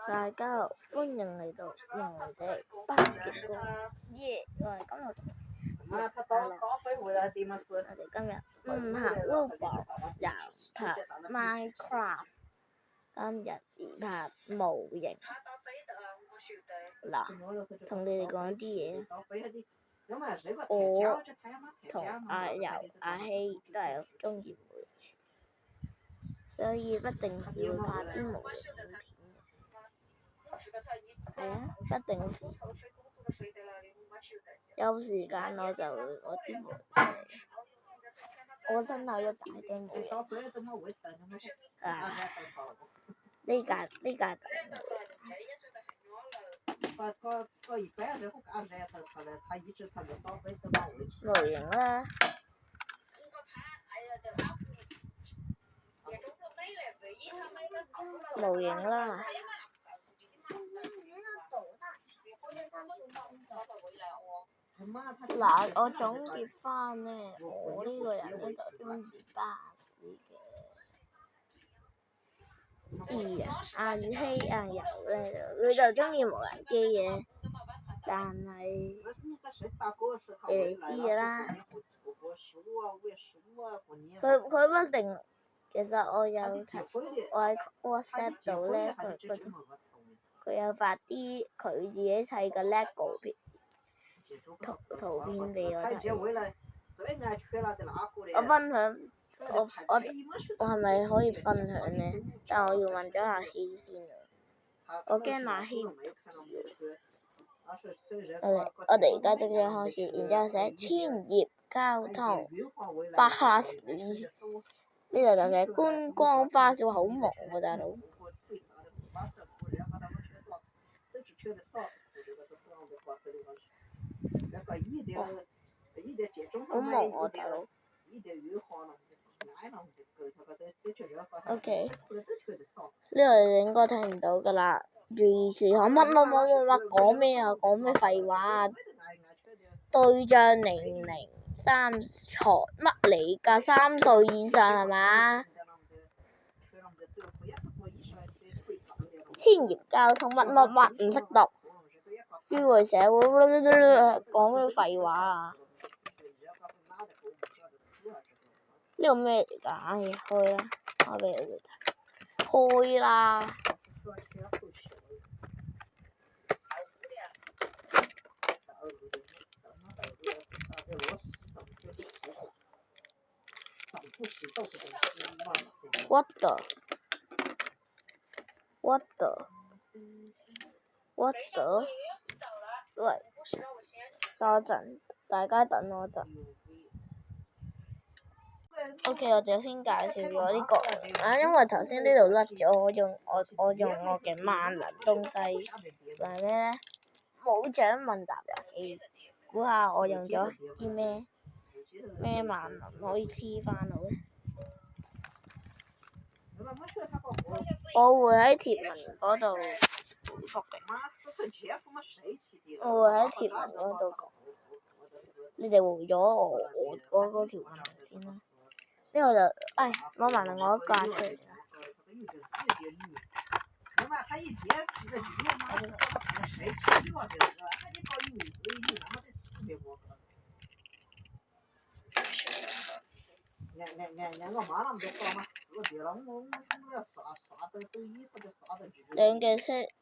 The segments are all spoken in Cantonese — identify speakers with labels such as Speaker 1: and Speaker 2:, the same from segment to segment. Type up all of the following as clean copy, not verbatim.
Speaker 1: 大家好，歡迎嚟到我哋北極光耶！我係今日我哋今日唔拍 Roblox 又拍 Minecraft， 今日而拍模型嗱，同你哋講啲嘢。我同阿柔、阿希都係中意模型，所以不定時會拍啲模型片嘅。係啊，不定時有時間我就會攞啲模型。我身後一大堆模型。呢架模型啦。模型啦。嗱，我總結翻呢，我呢個人呢就中意巴士嘅。阿宇希、阿柔呢，佢就中意無人機嘅，但係你哋知㗎啦。佢不定，其實我喺 WhatsApp 度呢，佢有發啲佢自己砌嘅 LEGO 圖片俾我睇。我分享，我係咪可以分享呢？但我要問咗阿希先啊，我驚阿希唔同意。我哋而家即將開始，然之後寫千葉交通巴士，呢度就寫觀光巴士，好忙喎大佬。好忙喎大佬。OK， 呢度你應該睇唔到㗎啦。預示可乜講咩啊？講咩廢話啊？對象003財乜嚟㗎？3歲以上係嘛？千葉交通乜唔識讀，於會社會講咩廢話啊？呢個咩嚟㗎？唉，開啦，開俾你哋睇。開啦！What the？ 喂，等我陣，大家等我陣。OK， 我就先介紹咗呢個因為頭先呢度甩咗，我用我嘅萬能東西，係咩呢？冇獎問答遊戲，估下我用咗啲咩萬能可以黐翻好呢？我會喺貼文嗰度回覆嘅。我會喺貼文嗰度講。你哋回咗我嗰條問題先啦。呢個就，我問我一架出嚟啦。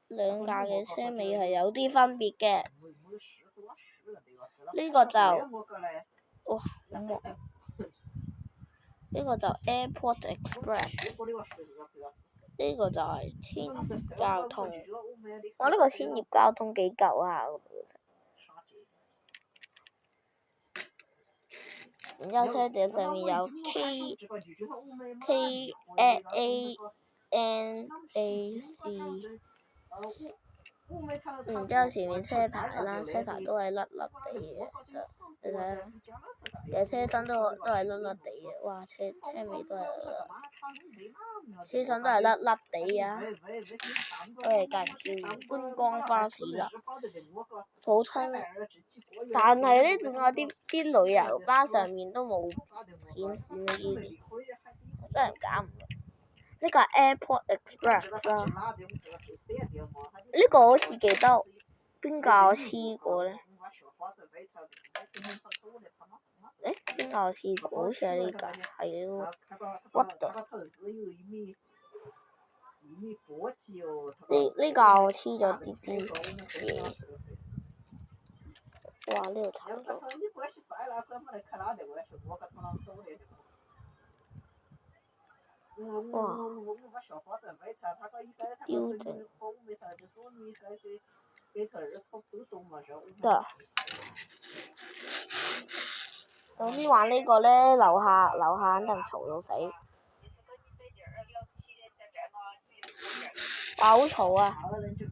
Speaker 1: 兩架嘅車尾係有啲分別嘅。呢個就，哇，好忙。呢個就 Airport Express， 呢個就係千葉交通。我呢個千葉交通幾舊啊！然之後車頂上面有 KANAC， 然之後前面車牌啦，車牌都係甩甩地嘅，其實你睇下，其實車身都係甩甩地嘅，哇！車尾都係車身都係甩甩地啊！我哋介紹觀光巴士啦，普通，但係呢仲有啲旅遊巴上面都冇顯示呢啲，我真係搞唔明。呢個係 Airport Express 啦。呢個好似記得邊個我黐過咧？邊個我黐過？好似係呢個，係咯。What the？呢個我黐咗啲嘢。哇！呢度差唔多。哇！刁正。得。總之玩呢個咧，樓下肯定嘈到死。哇！好嘈啊！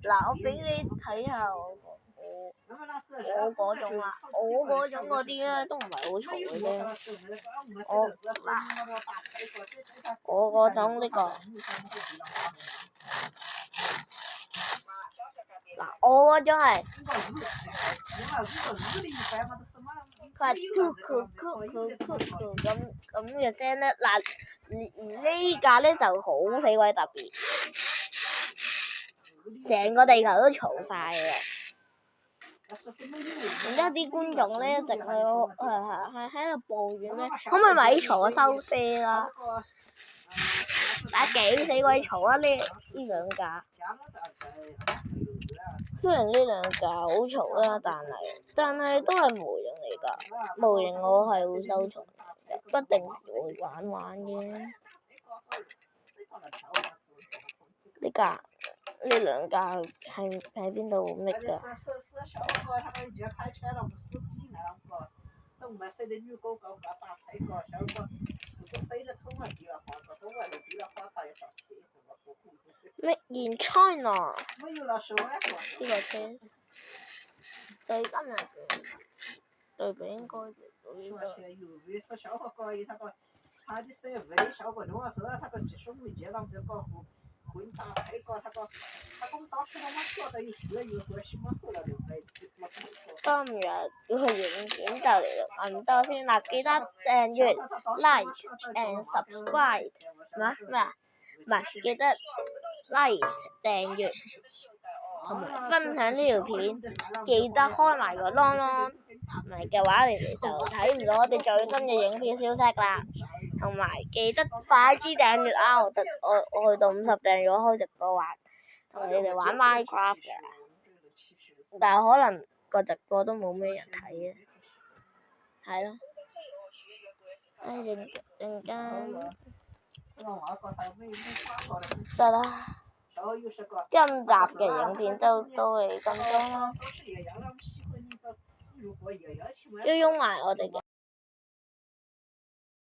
Speaker 1: 嗱，我俾你睇下我嗰種啊，我嗰種嗰啲咧都唔係好嘈嘅啫。我嗰種呢個。嗱，我嗰種係。佢係咁嘅聲咧，嗱，而呢架咧就好死鬼特別，成個地球都嘈晒嘅。然之後啲觀眾咧一直喺度抱怨咧，可唔可以咪嘈啊，收聲啦！但係幾死鬼嘈啊！呢兩架，雖然呢兩架好嘈啦，但係都係模型嚟㗎。模型我係會收藏，不定時會玩嘅。呢兩架係喺邊度搣㗎？Made in China。呢個車，就今日對比應該今日要去影片就嚟錄咁多先啦，記得訂閱、like and subscribe。唔係，記得 like 訂閱同埋分享呢條片，記得開埋個啷啷，唔係嘅話你哋就睇唔到我哋最新嘅影片消息啦。同埋記得快啲訂閱啊！我去到50訂閱，我開直播玩，同你哋玩 Minecraft 嘅，但係可能個直播都冇咩人睇嘅，係咯。陣間得啦，今集嘅影片都係咁多啦，要用埋我哋嘅。